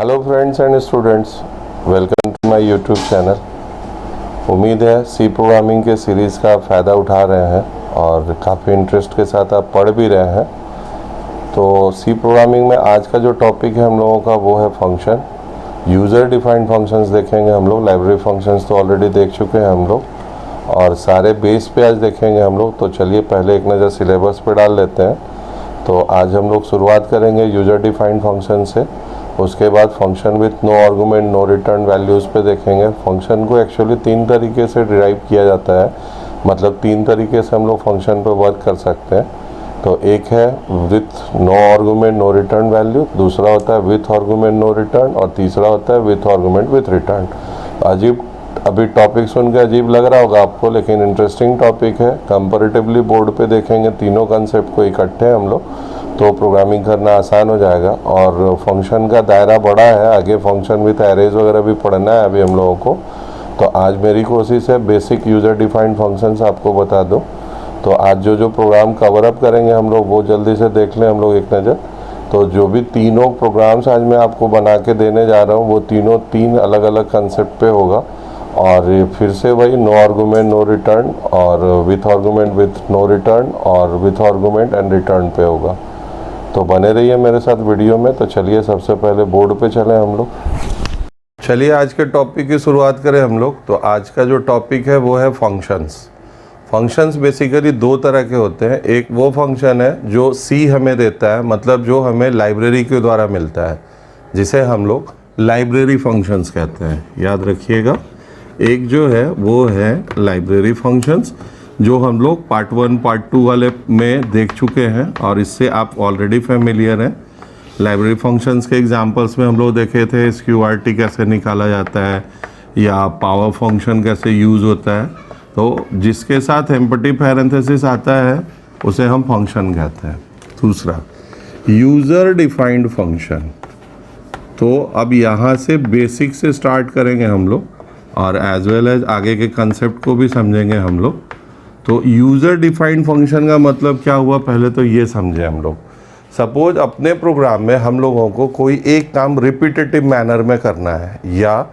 Hello friends and students, welcome to my YouTube channel. उम्मीद है सी programming के series का आप फ़ायदा उठा रहे हैं और काफ़ी इंटरेस्ट के साथ आप पढ़ भी रहे हैं। तो सी प्रोग्रामिंग में आज का जो टॉपिक है हम लोगों का वो है फंक्शन। यूज़र डिफाइंड फंक्शंस देखेंगे हम लोग। लाइब्रेरी फंक्शंस तो ऑलरेडी देख चुके हैं हम लोग और सारे बेस पे आज देखेंगे हम लोग। तो चलिए पहले एक नज़र सिलेबस पे डाल लेते हैं। तो आज हम लोग शुरुआत करेंगे यूज़र डिफाइंड फंक्शन से। उसके बाद function with no argument no return values पे देखेंगे। फंक्शन को एक्चुअली 3 तरीके से डिराइव किया जाता है, मतलब 3 तरीके से हम लोग फंक्शन पे वर्क कर सकते हैं। तो एक है with no argument no return value, दूसरा होता है विथ आर्गुमेंट नो रिटर्न और तीसरा होता है विथ आर्गुमेंट विथ रिटर्न। अजीब, अभी टॉपिक सुन के अजीब लग रहा होगा आपको, लेकिन इंटरेस्टिंग टॉपिक है। कंपैरेटिवली बोर्ड पे देखेंगे तीनों कंसेप्ट को इकट्ठे हम लोग, तो प्रोग्रामिंग करना आसान हो जाएगा। और फंक्शन का दायरा बड़ा है, आगे फंक्शन विथ एरेज वगैरह भी पढ़ना है अभी हम लोगों को। तो आज मेरी कोशिश है बेसिक यूज़र डिफाइंड फंक्शंस आपको बता दूं। तो आज जो प्रोग्राम कवर अप करेंगे हम लोग वो जल्दी से देख लें हम लोग एक नज़र। तो जो भी तीनों प्रोग्राम्स आज मैं आपको बना के देने जा रहा हूँ वो तीनों 3 अलग अलग कंसेप्ट पे होगा। और फिर से वही नो आर्गुमेंट नो रिटर्न और with argument with no return और विथ आर्गुमेंट एंड रिटर्न पे होगा। तो बने रहिए मेरे साथ वीडियो में। तो चलिए सबसे पहले बोर्ड पे चलें हम लोग। चलिए आज के टॉपिक की शुरुआत करें हम लोग। तो आज का जो टॉपिक है वो है फंक्शंस। फंक्शंस बेसिकली 2 तरह के होते हैं। एक वो फंक्शन है जो सी हमें देता है, मतलब जो हमें लाइब्रेरी के द्वारा मिलता है, जिसे हम लोग लाइब्रेरी फंक्शंस कहते हैं, याद रखिएगा। एक जो है वो है लाइब्रेरी फंक्शंस, जो हम लोग पार्ट 1 पार्ट 2 वाले में देख चुके हैं और इससे आप ऑलरेडी फेमिलियर हैं। लाइब्रेरी फंक्शंस के एग्जांपल्स में हम लोग देखे थे स्क्यूआरटी कैसे निकाला जाता है या पावर फंक्शन कैसे यूज़ होता है। तो जिसके साथ एम्पटी पैरेंथेसिस आता है उसे हम फंक्शन कहते हैं। दूसरा यूज़र डिफाइंड फंक्शन। तो अब यहाँ से बेसिक से स्टार्ट करेंगे हम लोग और एज वेल एज आगे के कंसेप्ट को भी समझेंगे हम लोग। तो यूज़र डिफाइंड फंक्शन का मतलब क्या हुआ, पहले तो ये समझे हम लोग। सपोज अपने प्रोग्राम में हम लोगों को कोई एक काम रिपीटेटिव मैनर में करना है या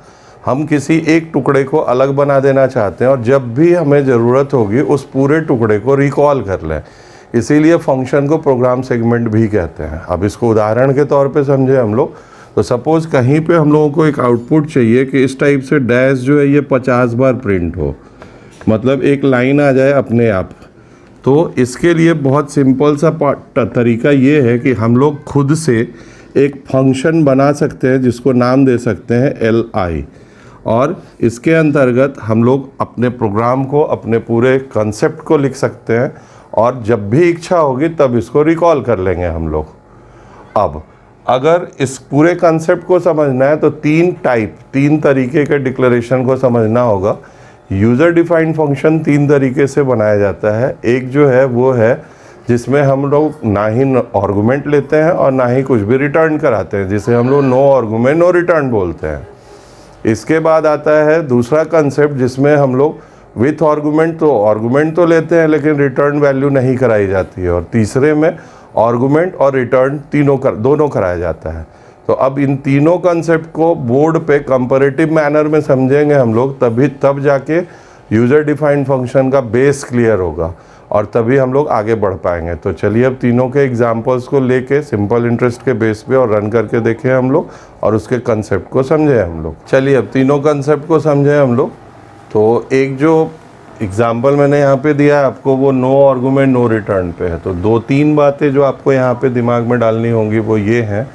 हम किसी एक टुकड़े को अलग बना देना चाहते हैं और जब भी हमें ज़रूरत होगी उस पूरे टुकड़े को रिकॉल कर लें, इसीलिए फंक्शन को प्रोग्राम सेगमेंट भी कहते हैं। अब इसको उदाहरण के तौर पे समझे हम लोग। तो सपोज़ कहीं पे हम लोगों को एक आउटपुट चाहिए कि इस टाइप से डैश जो है ये 50 बार प्रिंट हो, मतलब एक लाइन आ जाए अपने आप। तो इसके लिए बहुत सिंपल सा तरीका ये है कि हम लोग खुद से एक फंक्शन बना सकते हैं जिसको नाम दे सकते हैं li, और इसके अंतर्गत हम लोग अपने प्रोग्राम को, अपने पूरे कंसेप्ट को लिख सकते हैं और जब भी इच्छा होगी तब इसको रिकॉल कर लेंगे हम लोग। अब अगर इस पूरे कंसेप्ट को समझना है तो 3 तरीके के डिक्लेरेशन को समझना होगा। यूज़र डिफाइंड फंक्शन 3 तरीके से बनाया जाता है। एक जो है वो है जिसमें हम लोग ना ही आर्गुमेंट लेते हैं और ना ही कुछ भी रिटर्न कराते हैं, जिसे हम लोग नो आर्गुमेंट नो रिटर्न बोलते हैं। इसके बाद आता है दूसरा कंसेप्ट जिसमें हम लोग विथ आर्गुमेंट तो लेते हैं लेकिन रिटर्न वैल्यू नहीं कराई जाती है, और तीसरे में आर्गुमेंट और रिटर्न दोनों कराया जाता है। तो अब इन तीनों कंसेप्ट को बोर्ड पे कंपैरेटिव मैनर में समझेंगे हम लोग, तब जाके यूज़र डिफाइंड फंक्शन का बेस क्लियर होगा और तभी हम लोग आगे बढ़ पाएंगे। तो चलिए अब तीनों के एग्जांपल्स को लेके सिंपल इंटरेस्ट के बेस पे और रन करके देखें हम लोग और उसके कंसेप्ट को समझें हम लोग। चलिए अब तीनों कंसेप्ट को समझें हम लोग। तो एक जो एग्जाम्पल मैंने यहाँ पे दिया है आपको वो नो आर्गुमेंट नो रिटर्न पे है। तो 2-3 बातें जो आपको यहाँ पे दिमाग में डालनी होंगी वो ये हैं।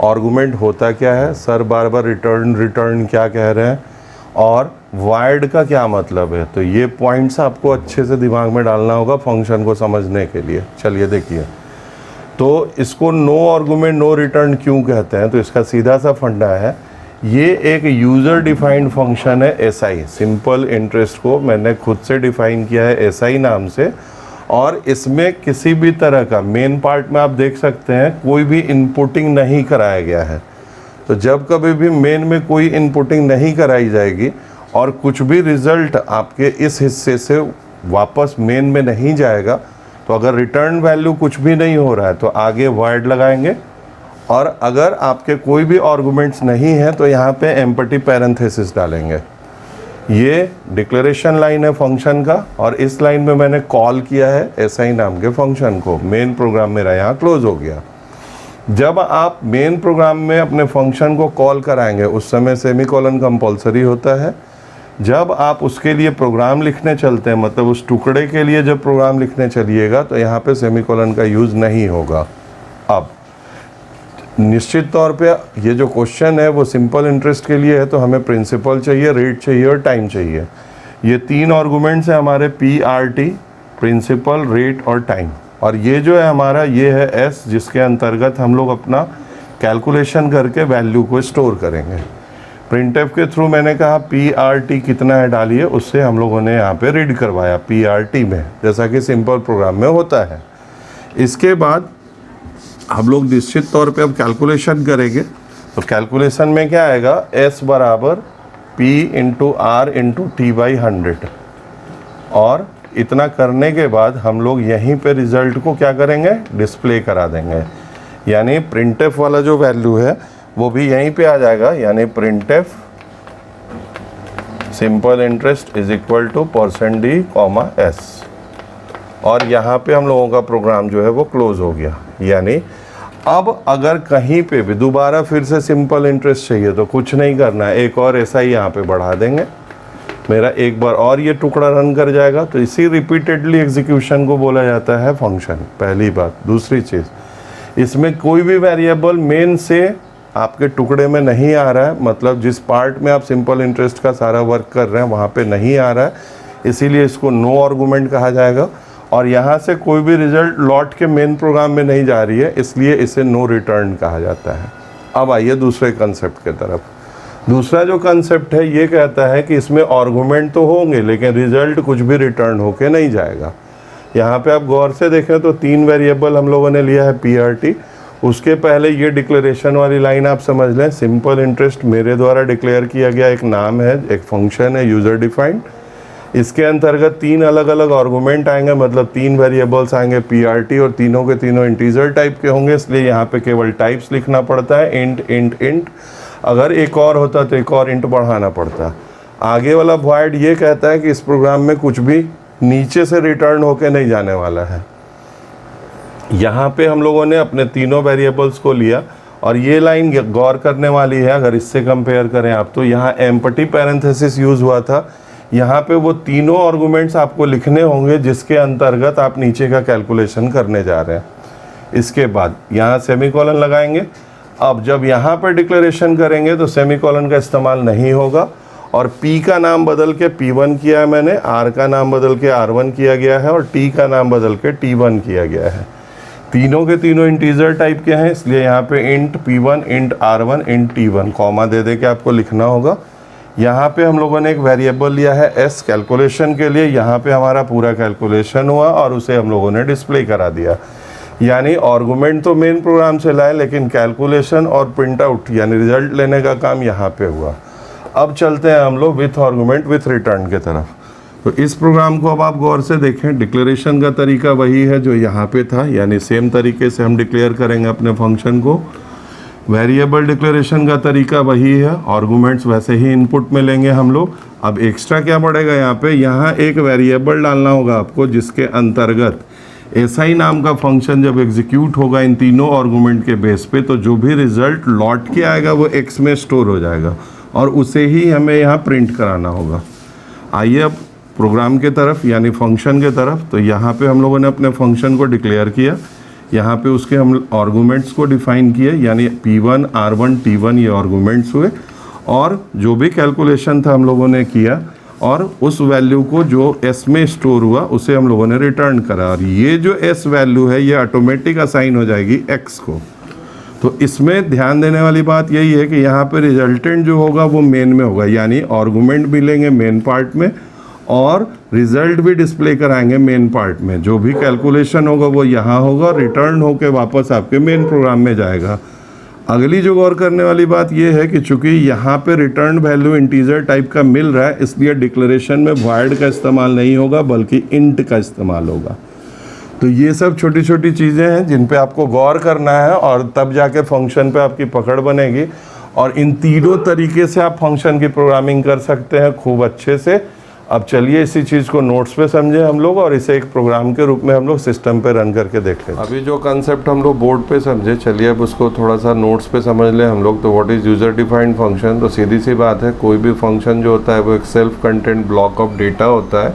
आर्गुमेंट होता क्या है, सर बार बार रिटर्न क्या कह रहे हैं, और वाइड का क्या मतलब है। तो ये पॉइंट्स आपको अच्छे से दिमाग में डालना होगा फंक्शन को समझने के लिए। चलिए देखिए, तो इसको नो आर्गुमेंट नो रिटर्न क्यों कहते हैं, तो इसका सीधा सा फंडा है, ये एक यूज़र डिफाइंड फंक्शन है SI। सिंपल इंटरेस्ट को मैंने खुद से डिफाइन किया है SI नाम से, और इसमें किसी भी तरह का मेन पार्ट में आप देख सकते हैं कोई भी इनपुटिंग नहीं कराया गया है। तो जब कभी भी मेन में कोई इनपुटिंग नहीं कराई जाएगी और कुछ भी रिज़ल्ट आपके इस हिस्से से वापस मेन में नहीं जाएगा, तो अगर रिटर्न वैल्यू कुछ भी नहीं हो रहा है तो आगे वॉइड लगाएंगे और अगर आपके कोई भी आर्गुमेंट्स नहीं है तो यहाँ पे एम्पटी पैरेंथेसिस डालेंगे। ये डिक्लेरेशन लाइन है फंक्शन का, और इस लाइन में मैंने कॉल किया है एसआई नाम के फंक्शन को। मेन प्रोग्राम मेरा यहाँ क्लोज हो गया। जब आप मेन प्रोग्राम में अपने फंक्शन को कॉल कराएंगे उस समय सेमीकोलन कंपलसरी होता है। जब आप उसके लिए प्रोग्राम लिखने चलते हैं, मतलब उस टुकड़े के लिए जब प्रोग्राम लिखने चलिएगा, तो यहाँ पे सेमीकोलन का यूज़ नहीं होगा। अब निश्चित तौर पे ये जो क्वेश्चन है वो सिंपल इंटरेस्ट के लिए है, तो हमें प्रिंसिपल चाहिए, रेट चाहिए और टाइम चाहिए। ये 3 आर्गुमेंट्स हैं हमारे, PRT, प्रिंसिपल, रेट और टाइम। और ये जो है हमारा, ये है S, जिसके अंतर्गत हम लोग अपना कैलकुलेशन करके वैल्यू को स्टोर करेंगे। प्रिंटफ के थ्रू मैंने कहा PRT कितना है डालिए, उससे हम लोगों ने यहाँ पे रीड करवाया PRT में, जैसा कि सिंपल प्रोग्राम में होता है। इसके बाद हम लोग निश्चित तौर पे अब कैलकुलेशन करेंगे। तो कैलकुलेशन में क्या आएगा, S बराबर P into R into T/100। और इतना करने के बाद हम लोग यहीं पे रिज़ल्ट को क्या करेंगे, डिस्प्ले करा देंगे। यानी प्रिंटफ वाला जो वैल्यू है वो भी यहीं पे आ जाएगा, यानी printf simple interest is equal to %d, S। और यहाँ पे हम लोगों का प्रोग्राम जो है वो क्लोज हो गया। यानी अब अगर कहीं पे भी दोबारा फिर से सिंपल इंटरेस्ट चाहिए तो कुछ नहीं करना है, एक और ऐसा ही यहाँ पे बढ़ा देंगे। मेरा एक बार और ये टुकड़ा रन कर जाएगा। तो इसी रिपीटेडली एग्जीक्यूशन को बोला जाता है फंक्शन, पहली बात। दूसरी चीज़, इसमें कोई भी वेरिएबल मेन से आपके टुकड़े में नहीं आ रहा है, मतलब जिस पार्ट में आप सिंपल इंटरेस्ट का सारा वर्क कर रहे हैं वहाँ पे नहीं आ रहा है, इसीलिए इसको नो आर्गुमेंट कहा जाएगा। और यहाँ से कोई भी रिजल्ट लौट के मेन प्रोग्राम में नहीं जा रही है, इसलिए इसे नो रिटर्न कहा जाता है। अब आइए दूसरे कंसेप्ट की तरफ। दूसरा जो कंसेप्ट है ये कहता है कि इसमें आर्गुमेंट तो होंगे लेकिन रिजल्ट कुछ भी रिटर्न होके नहीं जाएगा। यहाँ पे आप गौर से देखें तो 3 वेरिएबल हम लोगों ने लिया है PRT। उसके पहले ये डिक्लेरेशन वाली लाइन आप समझ लें, सिंपल इंटरेस्ट मेरे द्वारा डिक्लेयर किया गया एक नाम है, एक फंक्शन है यूज़र डिफाइंड। इसके अंतर्गत 3 अलग अलग आर्गुमेंट आएंगे, मतलब 3 वेरिएबल्स आएंगे PRT, और तीनों के तीनों इंटीजर टाइप के होंगे, इसलिए यहाँ पे केवल टाइप्स लिखना पड़ता है, इंट इंट इंट। अगर एक और होता तो एक और इंट बढ़ाना पड़ता। आगे वाला वॉइड ये कहता है कि इस प्रोग्राम में कुछ भी नीचे से रिटर्न होके नहीं जाने वाला है। यहाँ पे हम लोगों ने अपने तीनों वेरिएबल्स को लिया, और ये लाइन गौर करने वाली है। अगर इससे कंपेयर करें आप, तो यहाँ एम्पटी पैरेंथेसिस यूज़ हुआ था। यहाँ पे वो तीनों आर्गुमेंट्स आपको लिखने होंगे जिसके अंतर्गत आप नीचे का कैलकुलेशन करने जा रहे हैं। इसके बाद यहाँ सेमीकोलन लगाएंगे। अब जब यहाँ पर डिक्लेरेशन करेंगे तो सेमीकोलन का इस्तेमाल नहीं होगा, और P का नाम बदल के P1 किया है मैंने, R का नाम बदल के R1 किया गया है, और T का नाम बदल के T1 किया गया है। तीनों के तीनों इंटीजर टाइप के हैं, इसलिए यहाँ पे int P1, int R1, int T1 comma दे दे के आपको लिखना होगा। यहाँ पे हम लोगों ने एक वेरिएबल लिया है S कैलकुलेशन के लिए। यहाँ पे हमारा पूरा कैलकुलेशन हुआ और उसे हम लोगों ने डिस्प्ले करा दिया। यानी आर्गुमेंट तो मेन प्रोग्राम से लाए, लेकिन कैलकुलेशन और प्रिंट आउट यानी रिजल्ट लेने का काम यहाँ पे हुआ। अब चलते हैं हम लोग विथ आर्गुमेंट विथ रिटर्न के तरफ। तो इस प्रोग्राम को अब आप गौर से देखें, डिक्लेरेशन का तरीका वही है जो यहाँ पे था, यानी सेम तरीके से हम डिक्लेयर करेंगे अपने फंक्शन को। वेरिएबल डिक्लेरेशन का तरीका वही है, आर्गुमेंट्स वैसे ही इनपुट में लेंगे हम लोग। अब एक्स्ट्रा क्या पड़ेगा यहाँ पे, यहाँ एक वेरिएबल डालना होगा आपको जिसके अंतर्गत SI नाम का फंक्शन जब एग्जीक्यूट होगा इन तीनों आर्गुमेंट के बेस पे, तो जो भी रिजल्ट लौट के आएगा वो X में स्टोर हो जाएगा, और उसे ही हमें यहाँ प्रिंट कराना होगा। आइए अब प्रोग्राम के तरफ यानी फंक्शन के तरफ। तो यहाँ पे हम लोगों ने अपने फंक्शन को डिक्लेयर किया, यहाँ पे उसके हम आर्गुमेंट्स को डिफाइन किए, यानी P1, R1, T1 ये आर्गुमेंट्स हुए, और जो भी कैलकुलेशन था हम लोगों ने किया, और उस वैल्यू को जो S में स्टोर हुआ उसे हम लोगों ने रिटर्न करा। और ये जो S वैल्यू है ये ऑटोमेटिक असाइन हो जाएगी X को। तो इसमें ध्यान देने वाली बात यही है कि यहाँ पे रिजल्टेंट जो होगा वो मेन में होगा, यानी आर्गुमेंट भी लेंगे मेन पार्ट में और रिजल्ट भी डिस्प्ले कराएंगे मेन पार्ट में। जो भी कैलकुलेशन होगा वो यहाँ होगा और रिटर्न होके वापस आपके मेन प्रोग्राम में जाएगा। अगली जो गौर करने वाली बात ये है कि चूंकि यहाँ पे रिटर्न वैल्यू इंटीजर टाइप का मिल रहा है, इसलिए डिक्लेरेशन में वॉइड का इस्तेमाल नहीं होगा बल्कि इंट का इस्तेमाल होगा। तो ये सब छोटी छोटी चीज़ें हैं जिन पे आपको गौर करना है और तब जाके फंक्शन पे आपकी पकड़ बनेगी। और इन तीनों तरीके से आप फंक्शन की प्रोग्रामिंग कर सकते हैं खूब अच्छे से। अब चलिए इसी चीज़ को नोट्स पे समझे हम लोग और इसे एक प्रोग्राम के रूप में हम लोग सिस्टम पे रन करके देख लें। अभी जो कंसेप्ट हम लोग बोर्ड पे समझे, चलिए अब उसको थोड़ा सा नोट्स पे समझ लें हम लोग। तो what is user defined function? तो सीधी सी बात है, कोई भी फंक्शन जो होता है वो एक self content block of data होता है,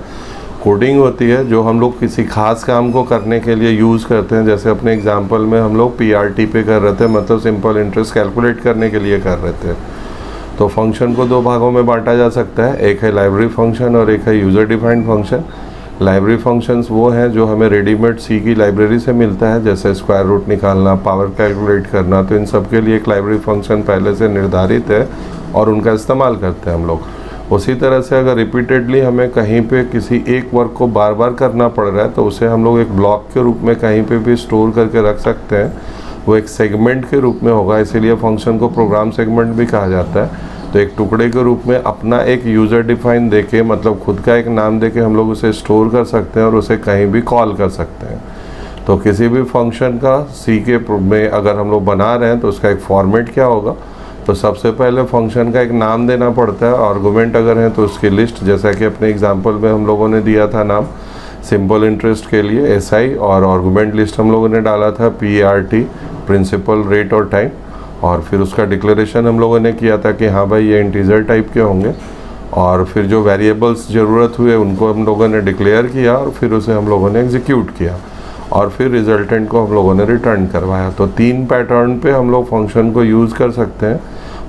कोडिंग होती है, जो हम लोग किसी खास काम को करने के लिए यूज़ करते हैं। जैसे अपने एग्जांपल में हम लोग PRT पे कर रहे थे, मतलब सिंपल इंटरेस्ट कैलकुलेट करने के लिए कर रहे थे। तो फंक्शन को दो भागों में बांटा जा सकता है, एक है लाइब्रेरी फंक्शन और एक है user defined function. Library functions वो हैं जो हमें रेडीमेड सी की लाइब्रेरी से मिलता है, जैसे स्क्वायर रूट निकालना, पावर कैलकुलेट करना। तो इन सब के लिए एक लाइब्रेरी फंक्शन पहले से निर्धारित है और उनका इस्तेमाल करते हैं हम लोग। उसी तरह से अगर रिपीटेडली हमें कहीं पे किसी एक वर्क को बार बार करना पड़ रहा है तो उसे हम लोग एक ब्लॉक के रूप में कहीं पे भी स्टोर करके रख सकते हैं। वो एक सेगमेंट के रूप में होगा, इसीलिए फंक्शन को प्रोग्राम सेगमेंट भी कहा जाता है। तो एक टुकड़े के रूप में अपना एक यूज़र डिफाइन देके, मतलब खुद का एक नाम देके हम लोग उसे स्टोर कर सकते हैं और उसे कहीं भी कॉल कर सकते हैं। तो किसी भी फंक्शन का सी के में अगर हम लोग बना रहे हैं तो उसका एक फॉर्मेट क्या होगा? तो सबसे पहले फंक्शन का एक नाम देना पड़ता है। आर्गुमेंट अगर है तो उसकी लिस्ट, जैसा कि अपने एग्जांपल में हम लोगों ने दिया था नाम सिंपल इंटरेस्ट के लिए SI, और आर्गुमेंट लिस्ट हम लोगों ने डाला था PRT, प्रिंसिपल, रेट और टाइम। और फिर उसका डिक्लेरेशन हम लोगों ने किया था कि हाँ भाई ये इंटीजर टाइप के होंगे। और फिर जो वेरिएबल्स ज़रूरत हुए उनको हम लोगों ने डिक्लेयर किया और फिर उसे हम लोगों ने एग्जीक्यूट किया और फिर रिजल्टेंट को हम लोगों ने रिटर्न करवाया। तो 3 पैटर्न पे हम लोग फंक्शन को यूज़ कर सकते हैं।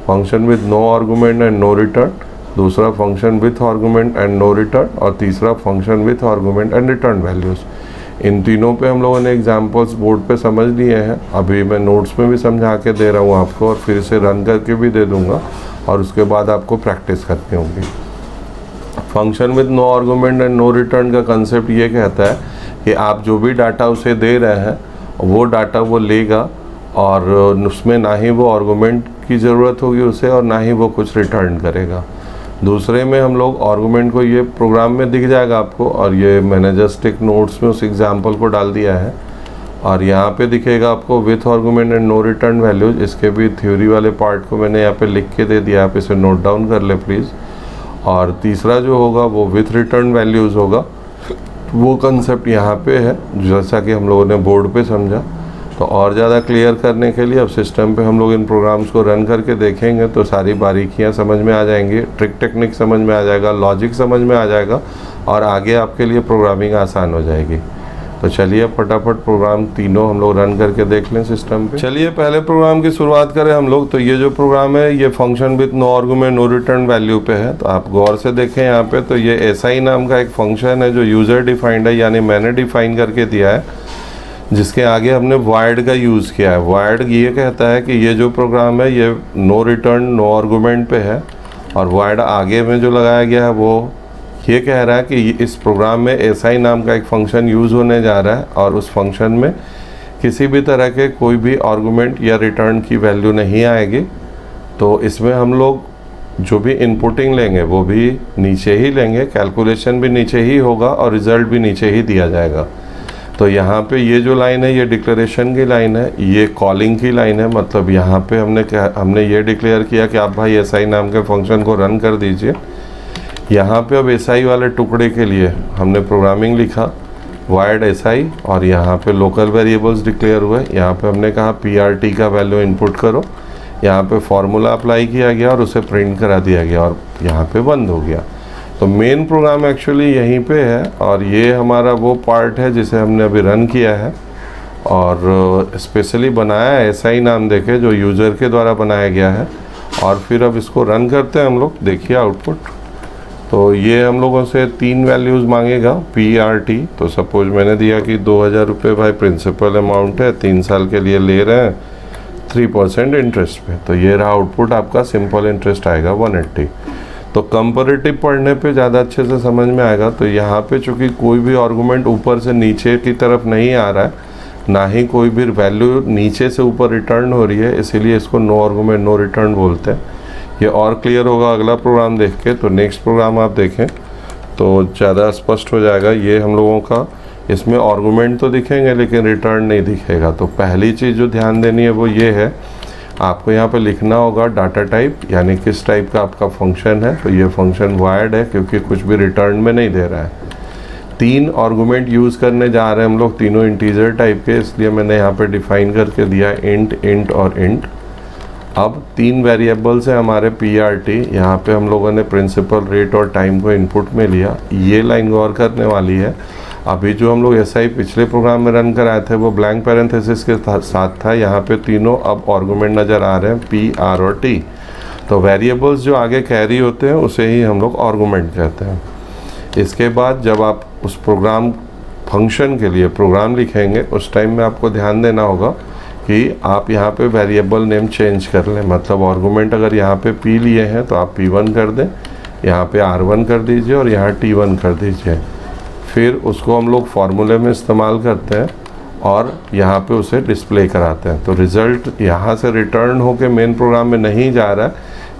Function with no argument and no return, दूसरा function with argument and no return, और तीसरा function with argument and return values. इन तीनों पे हम लोगों ने एग्जांपल्स बोर्ड पे समझ लिए हैं। अभी मैं नोट्स में भी समझा के दे रहा हूँ आपको और फिर से रन करके भी दे दूँगा और उसके बाद आपको प्रैक्टिस करनी होगी। Function with no argument and no return का कंसेप्ट ये कहता है कि आप जो भी डाटा उसे दे रहे हैं वो डाटा वो लेगा और उसमें ना ही वो आर्गुमेंट की ज़रूरत होगी उसे और ना ही वो कुछ रिटर्न करेगा। दूसरे में हम लोग आर्गुमेंट को, ये प्रोग्राम में दिख जाएगा आपको, और ये मैंने जस्ट एक नोट्स में उस एग्जांपल को डाल दिया है और यहाँ पे दिखेगा आपको with argument and no return values. इसके भी थ्योरी वाले पार्ट को मैंने यहाँ पे लिख के दे दिया, आप इसे नोट डाउन कर ले प्लीज़। और तीसरा जो होगा वो विथ रिटर्न वैल्यूज़ होगा। वो कंसेप्ट यहाँ पे है जैसा कि हम लोगों ने बोर्ड पे समझा। तो और ज़्यादा क्लियर करने के लिए अब सिस्टम पे हम लोग इन प्रोग्राम्स को रन करके देखेंगे तो सारी बारीकियाँ समझ में आ जाएंगी, ट्रिक टेक्निक समझ में आ जाएगा, लॉजिक समझ में आ जाएगा और आगे आपके लिए प्रोग्रामिंग आसान हो जाएगी। तो चलिए फटाफट प्रोग्राम तीनों हम लोग रन करके देख लें सिस्टम पे। चलिए पहले प्रोग्राम की शुरुआत करें हम लोग। तो ये जो प्रोग्राम है ये function with no argument no return value पे है। तो आप गौर से देखें यहाँ पे, तो ये SI नाम का एक फंक्शन है जो यूज़र डिफाइंड है, यानी मैंने डिफाइन करके दिया है, जिसके आगे हमने void का यूज़ किया है। void ये कहता है कि ये जो प्रोग्राम है ये नो रिटर्न नो आर्गुमेंट पे है, और void आगे में जो लगाया गया है वो ये कह रहा है कि इस प्रोग्राम में SI नाम का एक फंक्शन यूज़ होने जा रहा है और उस फंक्शन में किसी भी तरह के कोई भी आर्गुमेंट या रिटर्न की वैल्यू नहीं आएगी। तो इसमें हम लोग जो भी इनपुटिंग लेंगे वो भी नीचे ही लेंगे, कैलकुलेशन भी नीचे ही होगा और रिज़ल्ट भी नीचे ही दिया जाएगा। तो यहाँ पे ये जो लाइन है ये डिक्लेरेशन की लाइन है, ये कॉलिंग की लाइन है। मतलब यहाँ पे हमने ये डिक्लेयर किया कि आप भाई SI नाम के फंक्शन को रन कर दीजिए। यहाँ पे अब SI वाले टुकड़े के लिए हमने प्रोग्रामिंग लिखा void SI और यहाँ पे लोकल वेरिएबल्स डिक्लेयर हुए। यहाँ पे हमने कहा PRT का वैल्यू इनपुट करो, यहाँ पे फॉर्मूला अप्लाई किया गया और उसे प्रिंट करा दिया गया और यहाँ पे बंद हो गया। तो मेन प्रोग्राम एक्चुअली यहीं पे है और ये हमारा वो पार्ट है जिसे हमने अभी रन किया है और स्पेशली बनाया है SI नाम देके, जो यूज़र के द्वारा बनाया गया है। और फिर अब इसको रन करते हैं हम लोग, देखिए आउटपुट। तो ये हम लोगों से 3 वैल्यूज़ मांगेगा PRT। तो सपोज मैंने दिया कि 2000 रुपये भाई प्रिंसिपल अमाउंट है, 3 साल के लिए ले रहे हैं 3% इंटरेस्ट पे। तो ये रहा आउटपुट आपका, सिंपल इंटरेस्ट आएगा 180। तो कंपैरेटिव पढ़ने पे ज़्यादा अच्छे से समझ में आएगा। तो यहाँ पे चूँकि कोई भी आर्गुमेंट ऊपर से नीचे की तरफ नहीं आ रहा है, ना ही कोई भी वैल्यू नीचे से ऊपर रिटर्न हो रही है, इसीलिए इसको नो आर्गुमेंट नो रिटर्न बोलते हैं। ये और क्लियर होगा अगला प्रोग्राम देख के। तो नेक्स्ट प्रोग्राम आप देखें तो ज़्यादा स्पष्ट हो जाएगा। ये हम लोगों का इसमें आर्गुमेंट तो दिखेंगे लेकिन रिटर्न नहीं दिखेगा। तो पहली चीज़ जो ध्यान देनी है वो ये है, आपको यहाँ पे लिखना होगा डाटा टाइप, यानी किस टाइप का आपका फंक्शन है। तो ये फंक्शन वॉइड है क्योंकि कुछ भी रिटर्न में नहीं दे रहा है। 3 आर्गुमेंट यूज़ करने जा रहे हैं हम लोग, तीनों इंटीजर टाइप के, इसलिए मैंने यहाँ पे डिफाइन करके दिया इंट, इंट और इंट। अब 3 वेरिएबल्स हैं हमारे PRT, यहाँ पे हम लोगों ने प्रिंसिपल, रेट और टाइम को इनपुट में लिया। ये लाइन गौर करने वाली है, अभी जो हम लोग SI पिछले प्रोग्राम में रन कराए थे वो ब्लैंक पैरेंथेसिस के साथ था। यहाँ पे तीनों अब आर्गुमेंट नज़र आ रहे हैं, P, R और T। तो वेरिएबल्स जो आगे कैरी होते हैं उसे ही हम लोग आर्गुमेंट कहते हैं। इसके बाद जब आप उस प्रोग्राम फंक्शन के लिए प्रोग्राम लिखेंगे उस टाइम में आपको ध्यान देना होगा कि आप यहाँ पे वेरिएबल नेम चेंज कर लें। मतलब आर्गुमेंट अगर यहाँ पे P लिए हैं तो आप P1 कर दें, यहाँ पे R1 कर दीजिए और यहाँ T1 कर दीजिए। फिर उसको हम लोग फार्मूले में इस्तेमाल करते हैं और यहाँ पे उसे डिस्प्ले कराते हैं। तो रिज़ल्ट यहाँ से रिटर्न होके मेन प्रोग्राम में नहीं जा रहा है,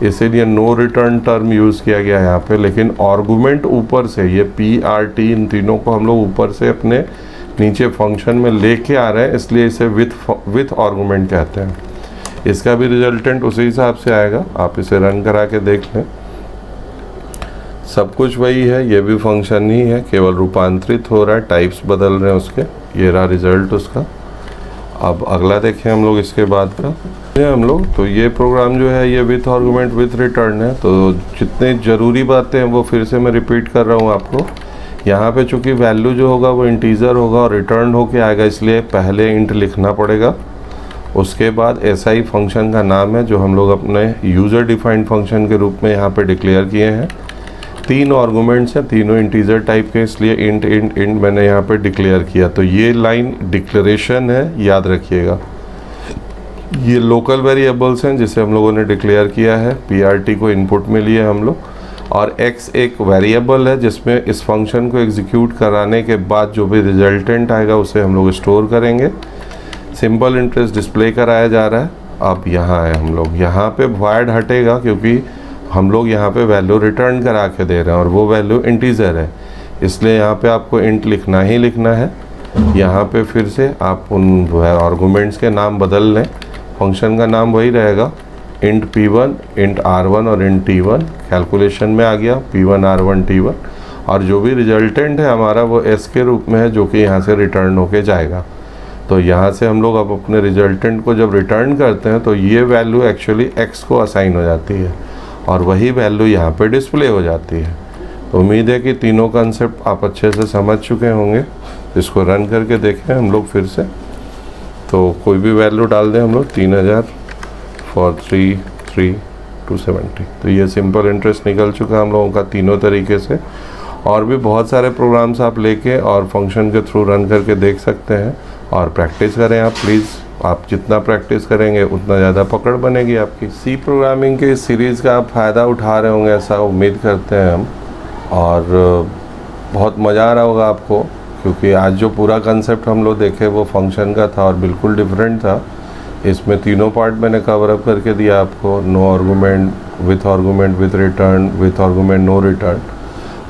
इसीलिए नो रिटर्न टर्म यूज़ किया गया यहाँ पे। लेकिन आर्गुमेंट ऊपर से, ये PRT, इन तीनों को हम लोग ऊपर से अपने नीचे फंक्शन में लेके आ रहे हैं, इसलिए इसे विथ आर्गुमेंट कहते हैं। इसका भी रिजल्टेंट उसी हिसाब से आएगा, आप इसे रन करा के देख लें। सब कुछ वही है, ये भी फंक्शन ही है, केवल रूपांतरित हो रहा है, टाइप्स बदल रहे हैं उसके। ये रहा रिजल्ट उसका। अब अगला देखें हम लोग इसके बाद का हम लोग, तो ये प्रोग्राम जो है ये विथ आर्गुमेंट विथ रिटर्न है। तो जितने ज़रूरी बातें हैं वो फिर से मैं रिपीट कर रहा हूँ आपको। यहाँ पे चूँकि वैल्यू जो होगा वो इंटीजर होगा और रिटर्न होके आएगा, इसलिए पहले इंट लिखना पड़ेगा। उसके बाद SI फंक्शन का नाम है जो हम लोग अपने यूज़र डिफाइंड फंक्शन के रूप में यहाँ पे डिक्लेयर किए हैं। 3 आर्गुमेंट्स हैं, तीनों इंटीजर टाइप के, इसलिए इंट, इंट, इंट मैंने यहाँ पे डिक्लेयर किया। तो ये लाइन डिक्लेरेशन है, याद रखिएगा। ये लोकल वेरिएबल्स हैं जिसे हम लोगों ने डिक्लेयर किया है, PRT को इनपुट में लिए हम लोग, और x एक वेरिएबल है जिसमें इस फंक्शन को एग्जीक्यूट कराने के बाद जो भी रिजल्टेंट आएगा उसे हम लोग स्टोर करेंगे। सिंपल इंटरेस्ट डिस्प्ले कराया जा रहा है। अब यहाँ है हम लोग, यहाँ पे वॉइड हटेगा क्योंकि हम लोग यहाँ पे वैल्यू रिटर्न करा के दे रहे हैं और वो वैल्यू इंटीजर है, इसलिए यहाँ पे आपको इंट लिखना ही लिखना है। यहाँ पे फिर से आप उन आर्गुमेंट्स के नाम बदल लें, फंक्शन का नाम वही रहेगा, इंट P1, इंट R1 और इंट T1। कैलकुलेशन में आ गया P1, R1, T1, और जो भी रिजल्टेंट है हमारा वो S के रूप में है जो कि यहाँ से रिटर्न होके जाएगा। तो यहाँ से हम लोग अब अपने रिजल्टेंट को जब रिटर्न करते हैं तो ये वैल्यू एक्चुअली X को असाइन हो जाती है और वही वैल्यू यहाँ पे डिस्प्ले हो जाती है। तो उम्मीद है कि तीनों कंसेप्ट आप अच्छे से समझ चुके होंगे। इसको रन करके देखें हम लोग फिर से। तो कोई भी वैल्यू डाल दें हम लोग, 3000 फॉर 3,270। तो ये सिंपल इंटरेस्ट निकल चुका हम लोगों का तीनों तरीके से। और भी बहुत सारे प्रोग्राम्स आप लेके और फंक्शन के थ्रू रन करके देख सकते हैं और प्रैक्टिस करें आप प्लीज़। आप जितना प्रैक्टिस करेंगे उतना ज़्यादा पकड़ बनेगी आपकी। सी प्रोग्रामिंग के इस सीरीज़ का आप फ़ायदा उठा रहे होंगे ऐसा उम्मीद करते हैं हम, और बहुत मज़ा आ रहा होगा आपको, क्योंकि आज जो पूरा कंसेप्ट हम लोग देखे वो फंक्शन का था और बिल्कुल डिफरेंट था। इसमें तीनों पार्ट मैंने कवर अप करके दिया आपको, no argument, with return, with argument, no return.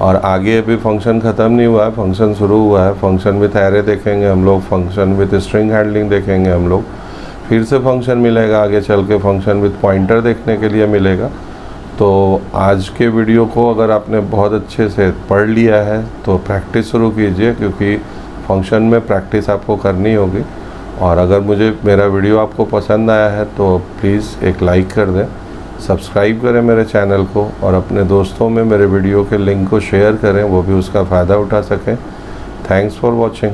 और आगे अभी फंक्शन ख़त्म नहीं हुआ है, फंक्शन शुरू हुआ है। फंक्शन विथ एरे देखेंगे हम लोग, फंक्शन विथ स्ट्रिंग हैंडलिंग देखेंगे हम लोग, फिर से फंक्शन मिलेगा आगे चल के, फंक्शन विथ पॉइंटर देखने के लिए मिलेगा। तो आज के वीडियो को अगर आपने बहुत अच्छे से पढ़ लिया है तो प्रैक्टिस शुरू कीजिए, क्योंकि फंक्शन में प्रैक्टिस आपको करनी होगी। और अगर मेरा वीडियो आपको पसंद आया है तो प्लीज़ एक लाइक कर दें, सब्सक्राइब करें मेरे चैनल को और अपने दोस्तों में मेरे वीडियो के लिंक को शेयर करें, वो भी उसका फ़ायदा उठा सकें। Thanks for watching.